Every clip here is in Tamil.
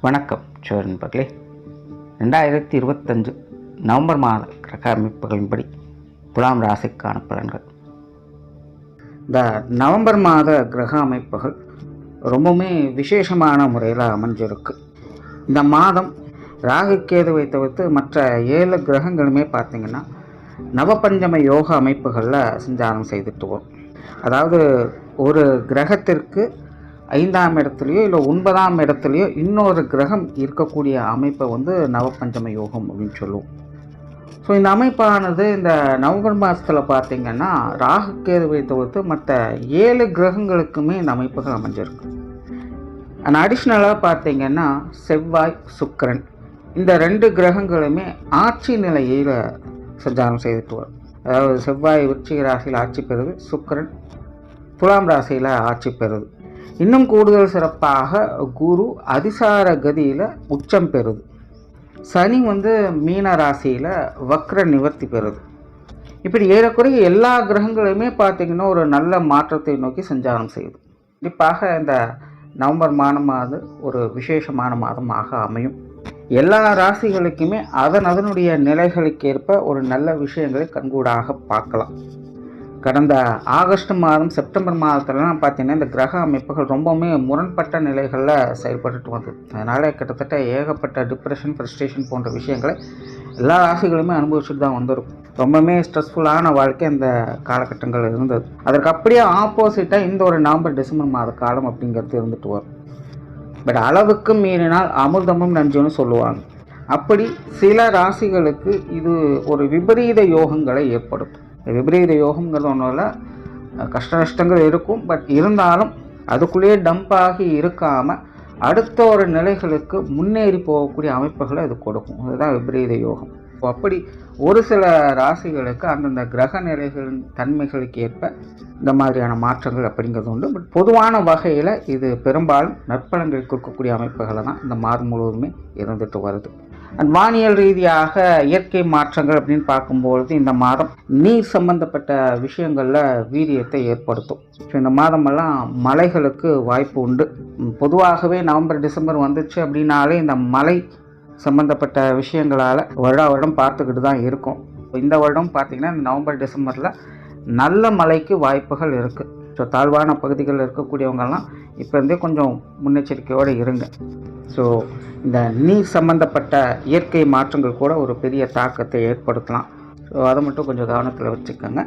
வணக்கம் நண்பர்களே. 2025 நவம்பர் மாத கிரக அமைப்புகளின்படி துலாம் ராசிக்கான பலன்கள். இந்த நவம்பர் மாத கிரக அமைப்புகள் ரொம்பவுமே விசேஷமான முறையில் அமைஞ்சிருக்கு. இந்த மாதம் ராகு கேதுவை தவிர்த்து மற்ற 7 கிரகங்களுமே பார்த்திங்கன்னா நவபஞ்சம யோக அமைப்புகளில் சஞ்சாரம் செய்துட்டு வரும். அதாவது ஒரு கிரகத்திற்கு 5ஆம் இடத்துலையோ இல்லை 9ஆம் இடத்துலையோ இன்னொரு கிரகம் இருக்கக்கூடிய அமைப்பை நவபஞ்சம யோகம் அப்படின்னு சொல்லுவோம். ஸோ இந்த அமைப்பானது இந்த நவம்பர் மாதத்தில் பார்த்திங்கன்னா ராகு கேதுவை தவிர்த்து மற்ற 7 கிரகங்களுக்குமே இந்த அமைப்புகள் அமைஞ்சிருக்கு. அண்ட் அடிஷ்னலாக பார்த்திங்கன்னா செவ்வாய், சுக்கிரன் இந்த 2 கிரகங்களுமே ஆட்சி நிலையில் சஞ்சாரம் செய்துட்டு வரும். அதாவது செவ்வாய் விருச்சிக ராசியில் ஆட்சி பெறுது, சுக்கிரன் துலாம் ராசியில் ஆட்சி பெறுது. இன்னும் கூடுதல் சிறப்பாக குரு அதிசார கதியில் உச்சம் பெறுது. சனி மீன ராசியில் வக்ர நிவர்த்தி பெறுது. இப்படி ஏறக்குறைய எல்லா கிரகங்களுமே பார்த்திங்கன்னா ஒரு நல்ல மாற்றத்தை நோக்கி சஞ்சாரம் செய்யுது. கண்டிப்பாக இந்த நவம்பர் மாதமானது ஒரு விசேஷமான மாதமாக அமையும். எல்லா ராசிகளுக்குமே அதனுடைய நிலைகளுக்கு ஏற்ப ஒரு நல்ல விஷயங்களை கண்கூடாக பார்க்கலாம். கடந்த ஆகஸ்ட் மாதம், செப்டம்பர் மாதத்துலலாம் பார்த்திங்கன்னா இந்த கிரக அமைப்புகள் ரொம்பவுமே முரண்பட்ட நிலைகளில் செயல்பட்டு வந்தது. அதனால் கிட்டத்தட்ட ஏகப்பட்ட டிப்ரெஷன், ஃப்ரஸ்ட்ரேஷன் போன்ற விஷயங்களை எல்லா ராசிகளுமே அனுபவிச்சுட்டு தான் வந்திருக்கும். ரொம்பவுமே ஸ்ட்ரெஸ்ஃபுல்லான வாழ்க்கை இந்த காலகட்டங்கள் இருந்தது. அதற்கு அப்படியே ஆப்போசிட்டாக இந்த ஒரு நவம்பர், டிசம்பர் மாத காலம் அப்படிங்கிறது இருந்துட்டு வரும். பட் அளவுக்கு மீறினால் அமிர்தமும் நஞ்சுன்னு சொல்லுவாங்க. அப்படி சில ராசிகளுக்கு இது ஒரு விபரீத யோகங்களை ஏற்படுத்தும். விபரீத யோகங்கிறது ஒன்றும் கஷ்ட நஷ்டங்கள் இருக்கும். பட் இருந்தாலும் அதுக்குள்ளேயே டம்ப் ஆகி இருக்காமல் அடுத்த ஒரு நிலைகளுக்கு முன்னேறி போகக்கூடிய அமைப்புகளை அது கொடுக்கும். அதுதான் விபரீத யோகம். அப்படி ஒரு சில ராசிகளுக்கு அந்தந்த கிரக நிலைகளின் தன்மைகளுக்கு ஏற்ப இந்த மாதிரியான மாற்றங்கள் அப்படிங்கிறது உண்டு. பட் பொதுவான வகையில் இது பெரும்பாலும் நற்பலன்கள் கொடுக்கக்கூடிய அமைப்புகளை தான் இந்த மாதம் முழுவதுமே இருந்துட்டு வருது. அண்ட் வானியல் ரீதியாக இயற்கை மாற்றங்கள் அப்படின்னு பார்க்கும்பொழுது இந்த மாதம் நீர் சம்பந்தப்பட்ட விஷயங்களில் வீரியத்தை ஏற்படுத்தும். ஸோ இந்த மாதமெல்லாம் மழைகளுக்கு வாய்ப்பு உண்டு. பொதுவாகவே நவம்பர், டிசம்பர் வந்துச்சு அப்படின்னாலே இந்த மழை சம்பந்தப்பட்ட விஷயங்களால் வருடம் பார்த்துக்கிட்டு தான் இருக்கும். இந்த வருடம் பார்த்திங்கன்னா இந்த நவம்பர், டிசம்பரில் நல்ல மழைக்கு வாய்ப்புகள் இருக்குது. ஸோ தாழ்வான பகுதிகளில் இருக்கக்கூடியவங்கெல்லாம் இப்போ இருந்தே கொஞ்சம் முன்னெச்சரிக்கையோடு இருங்க. ஸோ இந்த நீர் சம்பந்தப்பட்ட இயற்கை மாற்றங்கள் கூட ஒரு பெரிய தாக்கத்தை ஏற்படுத்தலாம். ஸோ அதை மட்டும் கொஞ்சம் கவனத்தில் வச்சுக்கோங்க.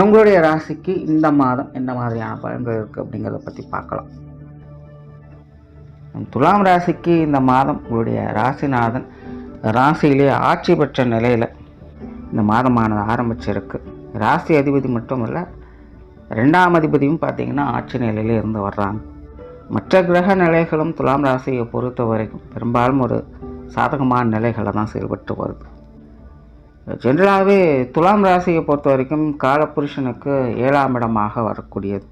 உங்களுடைய ராசிக்கு இந்த மாதம் என்ன மாதிரியான பலன்கள் இருக்குது அப்படிங்கிறத பற்றி பார்க்கலாம். துலாம் ராசிக்கு இந்த மாதம் உங்களுடைய ராசிநாதன் ராசியிலே ஆட்சி பெற்ற நிலையில் இந்த மாதமானது ஆரம்பிச்சிருக்கு. ராசி அதிபதி மட்டும் இல்லை, 2ஆம் அதிபதியும் பார்த்திங்கன்னா ஆட்சி நிலையில் இருந்து வர்றாங்க. மற்ற கிரக நிலைகளும் துலாம் ராசியை பொறுத்த வரைக்கும் பெரும்பாலும் ஒரு சாதகமான நிலைகளை தான் செயல்பட்டு வருது. ஜென்ரலாகவே துலாம் ராசியை பொறுத்த வரைக்கும் காலபுருஷனுக்கு 7ஆம் இடமாக வரக்கூடியது.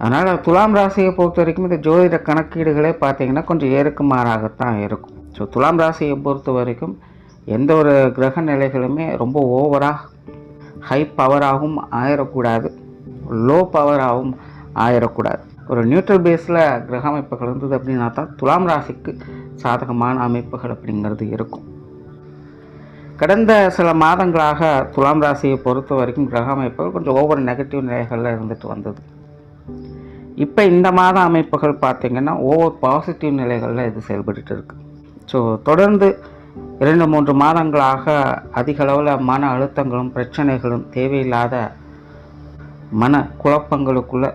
அதனால் துலாம் ராசியை பொறுத்த வரைக்கும் இந்த ஜோதிட கணக்கீடுகளே பார்த்திங்கன்னா கொஞ்சம் ஏறுக்கு மாறாகத்தான் இருக்கும். ஸோ துலாம் ராசியை பொறுத்த வரைக்கும் எந்த ஒரு கிரக நிலைகளுமே ரொம்ப ஓவராக ஹை பவராகவும் ஆயிடக்கூடாது, லோ பவராகவும் ஆயிடக்கூடாது. ஒரு நியூட்ரல் பேஸில் கிரக அமைப்புகள் இருந்தது அப்படின்னா தான் துலாம் ராசிக்கு சாதகமான அமைப்புகள் அப்படிங்கிறது இருக்கும். கடந்த சில மாதங்களாக துலாம் ராசியை பொறுத்த வரைக்கும் கிரக அமைப்புகள் கொஞ்சம் ஓவர் நெகட்டிவ் நிலைகளில் இருந்துட்டு வந்தது. இப்போ இந்த மாத அமைப்புகள் பார்த்திங்கன்னா ஓவர் பாசிட்டிவ் நிலைகளில் இது செயல்பட்டு இருக்குது. ஸோ தொடர்ந்து 2-3 மாதங்களாக அதிக அளவில் மன அழுத்தங்களும் பிரச்சனைகளும் தேவையில்லாத மன குழப்பங்களுக்குள்ளே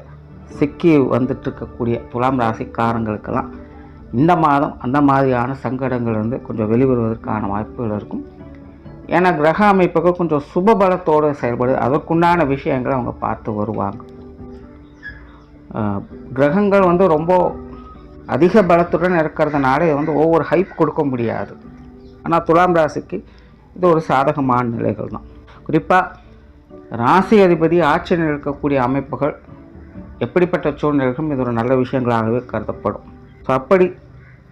சிக்கி வந்துட்டு இருக்கக்கூடிய துலாம் ராசிக்காரங்களுக்கெல்லாம் இந்த மாதம் அந்த மாதிரியான சங்கடங்கள்லேருந்து கொஞ்சம் வெளிவருவதற்கான வாய்ப்புகள் இருக்கும். ஏன்னா கிரக அமைப்புகள் கொஞ்சம் சுபபலத்தோடு செயல்படுது. அதற்குண்டான விஷயங்களை அவங்க பார்த்து வருவாங்க. கிரகங்கள் ரொம்ப அதிக பலத்துடன் இருக்கிறதுனால ஒவ்வொரு ஹைப் கொடுக்க முடியாது. ஆனால் துலாம் ராசிக்கு இது ஒரு சாதகமான நிலைகள் தான். குறிப்பாக ராசி அதிபதி ஆட்சியில் இருக்கக்கூடிய அமைப்புகள் எப்படிப்பட்ட சூழ்நிலைகளும் இது ஒரு நல்ல விஷயங்களாகவே கருதப்படும். ஸோ அப்படி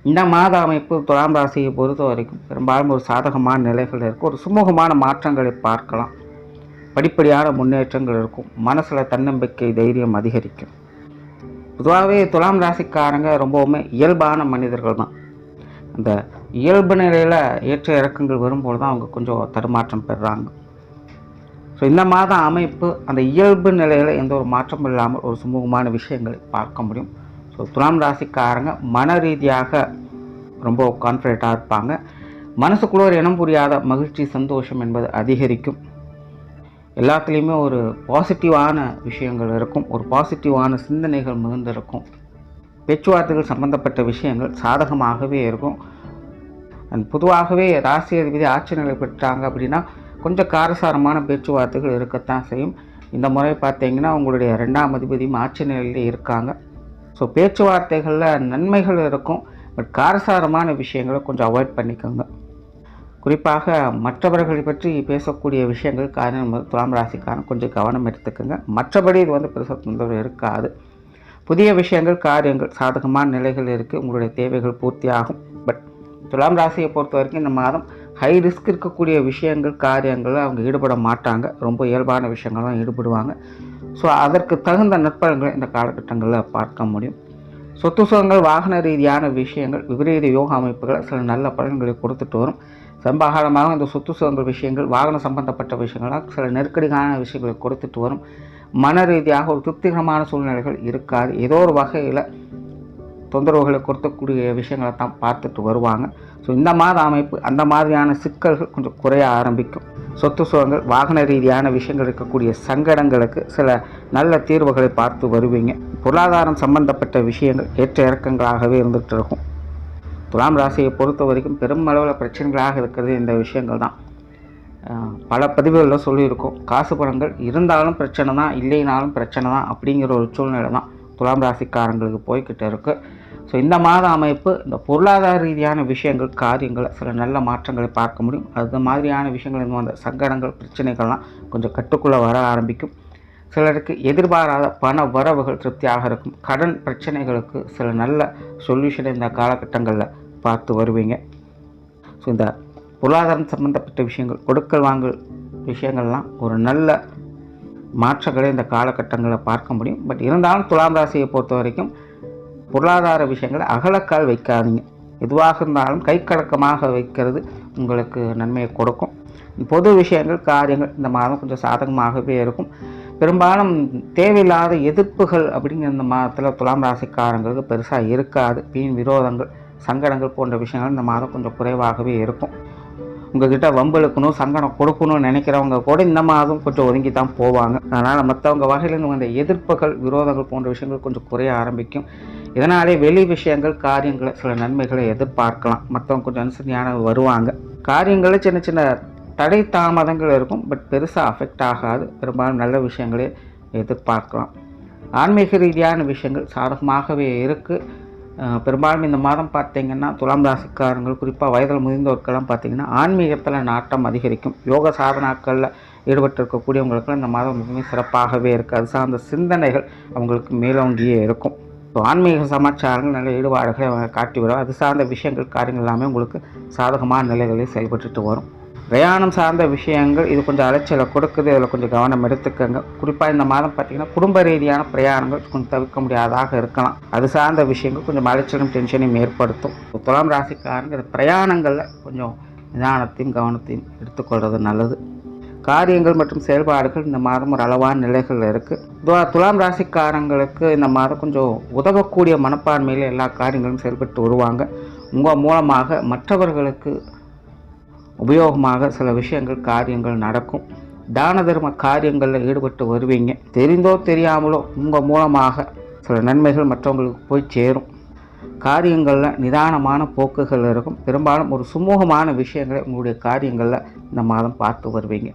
இந்த மாத அமைப்பு துலாம் ராசியை பொறுத்த வரைக்கும் பெரும்பாலும் ஒரு சாதகமான நிலைகள் இருக்கும். ஒரு சுமூகமான மாற்றங்களை பார்க்கலாம். படிப்படியான முன்னேற்றங்கள் இருக்கும். மனசில் தன்னம்பிக்கை, தைரியம் அதிகரிக்கும். பொதுவாகவே துலாம் ராசிக்காரங்க ரொம்பவுமே இயல்பான மனிதர்கள் தான். அந்த இயல்பு நிலையில் ஏற்ற இறக்கங்கள் வரும்போது தான் அவங்க கொஞ்சம் தடுமாற்றம் பெறுறாங்க. ஸோ இந்த மாதம் அமைப்பு அந்த இயல்பு நிலையில் எந்த ஒரு மாற்றமும் இல்லாமல் ஒரு சுமூகமான விஷயங்களை பார்க்க முடியும். ஸோ துலாம் ராசிக்காரங்க மன ரீதியாக ரொம்ப கான்ஃபிடென்ட்டாக இருப்பாங்க. மனசுக்குள்ள ஒரு இனம் புரியாத மகிழ்ச்சி சந்தோஷம் என்பது அதிகரிக்கும். எல்லாத்துலேயுமே ஒரு பாசிட்டிவான விஷயங்கள் இருக்கும், ஒரு பாசிட்டிவான சிந்தனைகள் மிகுந்திருக்கும். பேச்சுவார்த்தைகள் சம்பந்தப்பட்ட விஷயங்கள் சாதகமாகவே இருக்கும். அண்ட் பொதுவாகவே ராசி அதிபதி ஆட்சி நிலை பெற்றாங்க அப்படின்னா கொஞ்சம் காரசாரமான பேச்சுவார்த்தைகள் இருக்கத்தான் செய்யும். இந்த முறை பார்த்தீங்கன்னா உங்களுடைய 2ஆம் அதிபதியும் ஆட்சி நிலையிலே இருக்காங்க. ஸோ பேச்சுவார்த்தைகளில் நன்மைகள் இருக்கும், பட் காரசாரமான விஷயங்களை கொஞ்சம் அவாய்ட் பண்ணிக்கோங்க. குறிப்பாக மற்றவர்களை பற்றி பேசக்கூடிய விஷயங்கள் காரணம் துலாம் ராசிக்காரன் கொஞ்சம் கவனம் எடுத்துக்கோங்க. மற்றபடி இது பெருசாக தொந்தரவு இருக்காது. புதிய விஷயங்கள் காரியங்கள் சாதகமான நிலைகள் இருக்குது, உங்களுடைய தேவைகள் பூர்த்தி ஆகும். பட் துலாம் ராசியை பொறுத்த வரைக்கும் இந்த மாதம் ஹை ரிஸ்க் இருக்கக்கூடிய விஷயங்கள் காரியங்களில் அவங்க ஈடுபட மாட்டாங்க. ரொம்ப இயல்பான விஷயங்கள் தான் ஈடுபடுவாங்க. ஸோ அதற்கு தகுந்த நற்பலன்களை இந்த காலகட்டங்களில் பார்க்க முடியும். சொத்து சுகங்கள் வாகன ரீதியான விஷயங்கள் விபரீத யோக அமைப்புகளை சில நல்ல பலன்களை கொடுத்துட்டு வரும். சமகாலமாக இந்த சொத்து சுகங்கள் விஷயங்கள் வாகன சம்பந்தப்பட்ட விஷயங்களாக சில நெருக்கடியான விஷயங்களை கொடுத்துட்டு வரும். மன ரீதியாக ஒரு திருப்திகரமான சூழ்நிலைகள் இருக்காது. ஏதோ ஒரு வகையில் தொந்தரவுகளை கொடுக்கக்கூடிய விஷயங்களை தான் பார்த்துட்டு வருவாங்க. ஸோ இந்த மாத அமைப்பு அந்த மாதிரியான சிக்கல்கள் கொஞ்சம் குறைய ஆரம்பிக்கும். சொத்து சுகங்கள் வாகன ரீதியான விஷயங்கள் இருக்கக்கூடிய சங்கடங்களுக்கு சில நல்ல தீர்வுகளை பார்த்து வருவீங்க. பொருளாதாரம் சம்பந்தப்பட்ட விஷயங்கள் ஏற்ற இறக்கங்களாகவே இருந்துகிட்டு இருக்கும். துலாம் ராசியை பொறுத்த வரைக்கும் பெரும் அளவில் பிரச்சனைகளாக இருக்கிறது இந்த விஷயங்கள் தான். பல பதிவுகளில் சொல்லியிருக்கோம், காசு பணங்கள் இருந்தாலும் பிரச்சனை தான், இல்லைனாலும் பிரச்சனை தான் அப்படிங்கிற ஒரு சூழ்நிலை தான் துலாம் ராசிக்காரங்களுக்கு போய்கிட்டு இருக்குது. ஸோ இந்த மாத அமைப்பு இந்த பொருளாதார ரீதியான விஷயங்கள் காரியங்கள் சில நல்ல மாற்றங்களை பார்க்க முடியும். அது மாதிரியான விஷயங்கள் அந்த சங்கடங்கள் பிரச்சனைகள்லாம் கொஞ்சம் கட்டுக்குள்ளே வர ஆரம்பிக்கும். சிலருக்கு எதிர்பாராத பண வரவுகள் திருப்தியாக இருக்கும். கடன் பிரச்சனைகளுக்கு சில நல்ல சொல்யூஷனை இந்த காலகட்டங்களில் பார்த்து வருவீங்க. ஸோ இந்த பொருளாதாரம் சம்பந்தப்பட்ட விஷயங்கள் கொடுக்கல் வாங்கல் விஷயங்கள்லாம் ஒரு நல்ல மாற்றங்களை இந்த காலகட்டங்களில் பார்க்க முடியும். பட் இருந்தாலும் துலாம் ராசியை பொறுத்த வரைக்கும் பொருளாதார விஷயங்களை அகலக்கால் வைக்காதீங்க. எதுவாக இருந்தாலும் கைக்கடக்கமாக வைக்கிறது உங்களுக்கு நன்மையை கொடுக்கும். பொது விஷயங்கள் காரியங்கள் இந்த மாதம் கொஞ்சம் சாதகமாகவே இருக்கும். பெரும்பாலும் தேவையில்லாத எதிர்ப்புகள் அப்படிங்கிற இந்த மாதத்தில் துலாம் ராசிக்காரங்களுக்கு பெருசாக இருக்காது. வீண் விரோதங்கள் சங்கடங்கள் போன்ற விஷயங்கள் இந்த மாதம் கொஞ்சம் குறைவாகவே இருக்கும். உங்ககிட்ட வம்பெழுக்கணும் சங்கடம் கொடுக்கணும்னு நினைக்கிறவங்க கூட இந்த மாதம் கொஞ்சம் ஒதுங்கி தான் போவாங்க. அதனால் மற்றவங்க வகையிலேருந்து வந்த எதிர்ப்புகள் விரோதங்கள் போன்ற விஷயங்கள் கொஞ்சம் குறைய ஆரம்பிக்கும். இதனாலே வெளி விஷயங்கள் காரியங்களை சில நன்மைகளை எதிர்பார்க்கலாம். மற்றவங்க கொஞ்சம் அனுசரியான வருவாங்க. காரியங்களில் சின்ன சின்ன தடை தாமதங்கள் இருக்கும், பட் பெருசாக அஃபெக்ட் ஆகாது. பெரும்பாலும் நல்ல விஷயங்களே எதிர்பார்க்கலாம். ஆன்மீக ரீதியான விஷயங்கள் சாதகமாகவே இருக்குது. பெரும்பாலும் இந்த மாதம் பார்த்திங்கன்னா துலாம் ராசிக்காரங்கள் குறிப்பாக வயதில் முதிர்ந்தோருக்கெல்லாம் பார்த்திங்கன்னா ஆன்மீகத்தில் நாட்டம் அதிகரிக்கும். யோக சாதனாக்களில் ஈடுபட்டிருக்கக்கூடியவங்களுக்கெல்லாம் இந்த மாதம் மிகவும் சிறப்பாகவே இருக்குது. அது சார்ந்த சிந்தனைகள் அவங்களுக்கு மேலோங்கியே இருக்கும். ஸோ ஆன்மீக சமாச்சாரங்கள் நல்ல ஈடுபாடுகளை அவங்க காட்டி வரும். அது சார்ந்த விஷயங்கள் காரியங்கள் எல்லாமே உங்களுக்கு சாதகமான நிலைகளில் செயல்பட்டு வரும். பிரயாணம் சார்ந்த விஷயங்கள் இது கொஞ்சம் அலைச்சலை கொடுக்குது, இதில் கொஞ்சம் கவனம் எடுத்துக்கங்க. குறிப்பாக இந்த மாதம் பார்த்திங்கன்னா குடும்ப ரீதியான பிரயாணங்கள் கொஞ்சம் தவிர்க்க முடியாதாக இருக்கலாம். அது சார்ந்த விஷயங்கள் கொஞ்சம் அலைச்சலும் டென்ஷனையும் ஏற்படுத்தும். துலாம் ராசிக்காரங்க இந்த பிரயாணங்களில் கொஞ்சம் நிதானத்தையும் கவனத்தையும் எடுத்துக்கொள்வது நல்லது. காரியங்கள் மற்றும் செயல்பாடுகள் இந்த மாதம் ஒரு அளவான நிலைகளில் இருக்குது. துலாம் ராசிக்காரங்களுக்கு இந்த மாதம் கொஞ்சம் உதவக்கூடிய மனப்பான்மையில் எல்லா காரியங்களும் செயல்பட்டு வருவாங்க. உங்கள் மூலமாக மற்றவர்களுக்கு உபயோகமாக சில விஷயங்கள் காரியங்கள் நடக்கும். தான தர்ம காரியங்களில் ஈடுபட்டு வருவீங்க. தெரிந்தோ தெரியாமலோ உங்கள் மூலமாக சில நன்மைகள் மற்றவங்களுக்கு போய் சேரும். காரியங்களில் நிதானமான போக்குகள் இருக்கும். பெரும்பாலும் ஒரு சுமூகமான விஷயங்களை உங்களுடைய காரியங்களில் இந்த மாதம் பார்த்து வருவீங்க.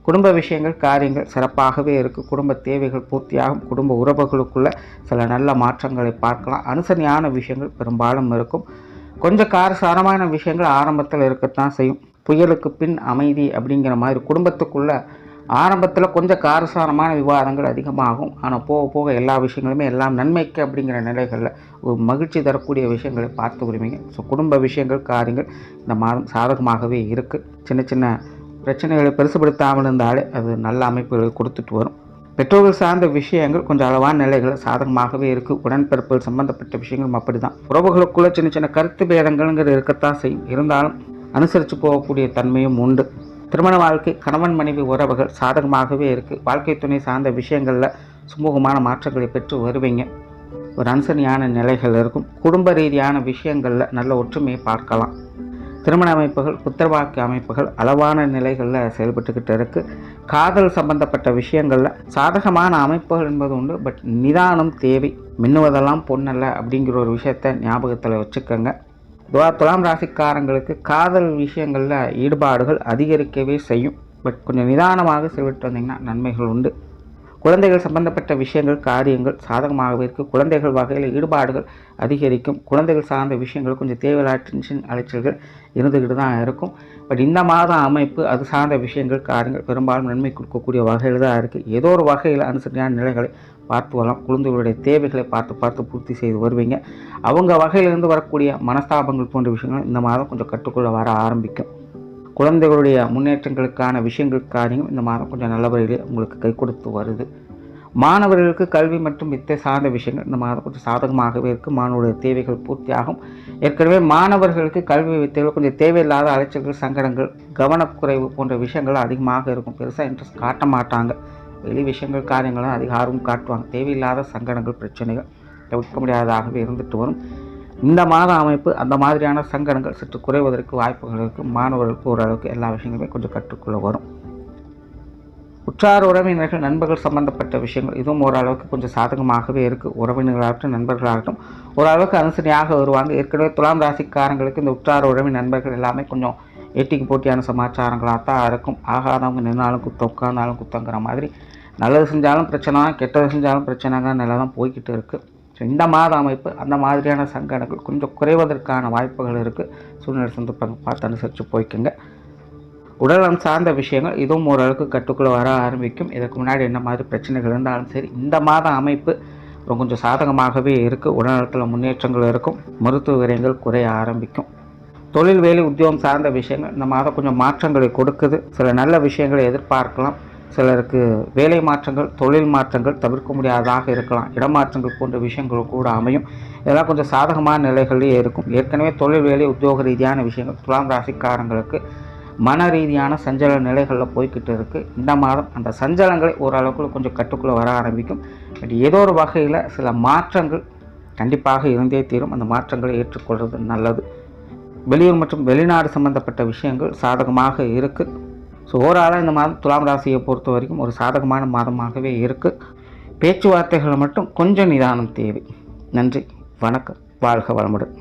குடும்ப விஷயங்கள் காரியங்கள் சிறப்பாகவே இருக்குது. குடும்ப தேவைகள் பூர்த்தியாகும். குடும்ப உறவுகளுக்குள்ள சில நல்ல மாற்றங்களை பார்க்கலாம். அனுசரணையான விஷயங்கள் பெரும்பாலும் இருக்கும். கொஞ்சம் காரசாரமான விஷயங்கள் ஆரம்பத்தில் இருக்கத்தான் செய்யும். புயலுக்கு பின் அமைதி அப்படிங்கிற மாதிரி குடும்பத்துக்குள்ள ஆரம்பத்தில் கொஞ்சம் காரசாரமான விவாதங்கள் அதிகமாகும். ஆனால் போக போக எல்லா விஷயங்களுமே எல்லாம் நன்மைக்கு அப்படிங்கிற நிலைகளில் ஒரு மகிழ்ச்சி தரக்கூடிய விஷயங்களை பார்த்து வருவீங்க. ஸோ குடும்ப விஷயங்கள் காரியங்கள் இந்த மாதம் சாதகமாகவே இருக்குது. சின்ன சின்ன பிரச்சனைகளை பெருசுபடுத்தாமல் இருந்தாலே அது நல்ல அமைப்புகளை கொடுத்துட்டு வரும். பெற்றோர்கள் சார்ந்த விஷயங்கள் கொஞ்சம் அளவான நிலைகள் சாதகமாகவே இருக்குது. உடன்பிறப்புகள் சம்பந்தப்பட்ட விஷயங்களும் அப்படி தான். உறவுகளுக்குள்ள சின்ன சின்ன கருத்து பேதங்கள்ங்கிறது இருக்கத்தான் செய்யும். இருந்தாலும் அனுசரித்து போகக்கூடிய தன்மையும் உண்டு. திருமண வாழ்க்கை, கணவன் மனைவி உறவுகள் சாதகமாகவே இருக்குது. வாழ்க்கை துணை சார்ந்த விஷயங்களில் சுமூகமான மாற்றங்களை பெற்று வருவீங்க. ஒரு அனுசரணையான நிலைகள் இருக்கும். குடும்ப ரீதியான விஷயங்களில் நல்ல ஒற்றுமையை பார்க்கலாம். திருமண அமைப்புகள், புத்திரவாக்கு அமைப்புகள் அளவான நிலைகளில் செயல்பட்டுக்கிட்டு இருக்குது. காதல் சம்பந்தப்பட்ட விஷயங்களில் சாதகமான அமைப்புகள் என்பது உண்டு. பட் நிதானம் தேவை. மின்னுவதெல்லாம் பொண்ணல்ல அப்படிங்கிற ஒரு விஷயத்தை ஞாபகத்தில் வச்சுக்கோங்க. துலாம் ராசிக்காரங்களுக்கு காதல் விஷயங்களில் ஈடுபாடுகள் அதிகரிக்கவே செய்யும். பட் கொஞ்சம் நிதானமாக செயல்பட்டு வந்தீங்கன்னா நன்மைகள் உண்டு. குழந்தைகள் சம்பந்தப்பட்ட விஷயங்கள், காரியங்கள் சாதகமாகவே இருக்குது. குழந்தைகள் வகையில் ஈடுபாடுகள் அதிகரிக்கும். குழந்தைகள் சார்ந்த விஷயங்கள் கொஞ்சம் தேவையில்லாத டென்ஷன் அலைச்சல்கள் இருந்துக்கிட்டு தான் இருக்கும். பட் இந்த மாதம் அமைப்பு அது சார்ந்த விஷயங்கள், காரியங்கள் பெரும்பாலும் நன்மை கொடுக்கக்கூடிய வகையில் தான் இருக்குது. ஏதோ ஒரு வகையில் அனுசரியான நிலைகளை பார்த்து வரலாம். குழந்தைகளுடைய தேவைகளை பார்த்து பூர்த்தி செய்து வருவீங்க. அவங்க வகையிலிருந்து வரக்கூடிய மனஸ்தாபங்கள் போன்ற விஷயங்கள் இந்த மாதம் கொஞ்சம் கட்டுக்குள்ளே வர ஆரம்பிக்கும். குழந்தைகளுடைய முன்னேற்றங்களுக்கான விஷயங்கள், காரியங்கள் இந்த மாதம் கொஞ்சம் நல்ல வழியிலே உங்களுக்கு கை கொடுத்து வருது. மாணவர்களுக்கு கல்வி மற்றும் வித்தை சார்ந்த விஷயங்கள் இந்த மாதம் கொஞ்சம் சாதகமாகவே இருக்குது. மாணவருடைய தேவைகள் பூர்த்தியாகும். ஏற்கனவே மாணவர்களுக்கு கல்வி வித்தைகள் கொஞ்சம் தேவையில்லாத அலைச்சல்கள், சங்கடங்கள், கவனக்குறைவு போன்ற விஷயங்கள் அதிகமாக இருக்கும். பெருசாக இன்ட்ரெஸ்ட் காட்ட மாட்டாங்க. வெளி விஷயங்கள், காரியங்களும் அதிக ஆர்வம் காட்டுவாங்க. தேவையில்லாத சங்கடங்கள், பிரச்சனைகள் தவிர்க்க முடியாததாகவே இருந்துட்டு வரும். இந்த மாத அமைப்பு அந்த மாதிரியான சங்கடங்கள் சற்று குறைவதற்கு வாய்ப்புகள் இருக்குது. மாணவர்களுக்கு ஓரளவுக்கு எல்லா விஷயங்களுமே கொஞ்சம் கற்றுக்கொள்ள வரும். உற்றார் உறவினர்கள், நண்பர்கள் சம்பந்தப்பட்ட விஷயங்கள் இதுவும் ஓரளவுக்கு கொஞ்சம் சாதகமாகவே இருக்குது. உறவினர்களாகட்டும் நண்பர்களாகட்டும் ஓரளவுக்கு அனுசரணையாக வருவாங்க. ஏற்கனவே துலாம் ராசிக்காரங்களுக்கு இந்த உற்றார் உறவின் நண்பர்கள் எல்லாமே கொஞ்சம் ஏட்டிக்கு போட்டியான சமாச்சாரங்களாக தான் இருக்கும். ஆகாதவங்க நின்னாலும் குத்தம், உட்கார்ந்தாலும் குத்தங்கிற மாதிரி நல்லது செஞ்சாலும் பிரச்சனை தான், கெட்டது செஞ்சாலும் பிரச்சனைங்கிற நிலை தான் போய்கிட்டு இருக்குது. ஸோ இந்த மாத அமைப்பு அந்த மாதிரியான சங்கடங்கள் கொஞ்சம் குறைவதற்கான வாய்ப்புகள் இருக்குது. சூழ்நிலை சந்தர்ப்பங்கள் பார்த்து அனுசரித்து போய்க்குங்க. உடல்நலம் சார்ந்த விஷயங்கள் இதுவும் ஓரளவுக்கு கட்டுக்குள்ளே வர ஆரம்பிக்கும். இதற்கு முன்னாடி என்ன மாதிரி பிரச்சனைகள் இருந்தாலும் சரி, இந்த மாத அமைப்பு கொஞ்சம் சாதகமாகவே இருக்குது. உடல்நலத்தில் முன்னேற்றங்கள் இருக்கும். மருத்துவ விரயங்கள் குறைய ஆரம்பிக்கும். தொழில், வேலை, உத்தியோகம் சார்ந்த விஷயங்கள் இந்த மாதம் கொஞ்சம் மாற்றங்களை கொடுக்குது. சில நல்ல விஷயங்களை எதிர்பார்க்கலாம். சிலருக்கு வேலை மாற்றங்கள், தொழில் மாற்றங்கள் தவிர்க்க முடியாததாக இருக்கலாம். இடமாற்றங்கள் போன்ற விஷயங்கள் கூட அமையும். இதெல்லாம் கொஞ்சம் சாதகமான நிலைகளிலே இருக்கும். ஏற்கனவே தொழில், வேலை, உத்தியோக ரீதியான விஷயங்கள் துலாம் ராசிக்காரங்களுக்கு மன ரீதியான சஞ்சல நிலைகளில் போய்கிட்டு இருக்குது. இந்த மாதம் அந்த சஞ்சலங்களை ஓரளவுக்கு கொஞ்சம் கட்டுக்குள்ளே வர ஆரம்பிக்கும். பட் ஏதோ ஒரு வகையில் சில மாற்றங்கள் கண்டிப்பாக இருந்தே தீரும். அந்த மாற்றங்களை ஏற்றுக்கொள்வது நல்லது. வெளியூர் மற்றும் வெளிநாடு சம்பந்தப்பட்ட விஷயங்கள் சாதகமாக இருக்குது. ஸோ ஓவராலாக இந்த மாதம் துலாம் ராசியை பொறுத்த வரைக்கும் ஒரு சாதகமான மாதமாகவே இருக்குது. பேச்சுவார்த்தைகளை மட்டும் கொஞ்சம் நிதானம் தேவை. நன்றி, வணக்கம், வாழ்க வளமுடன்.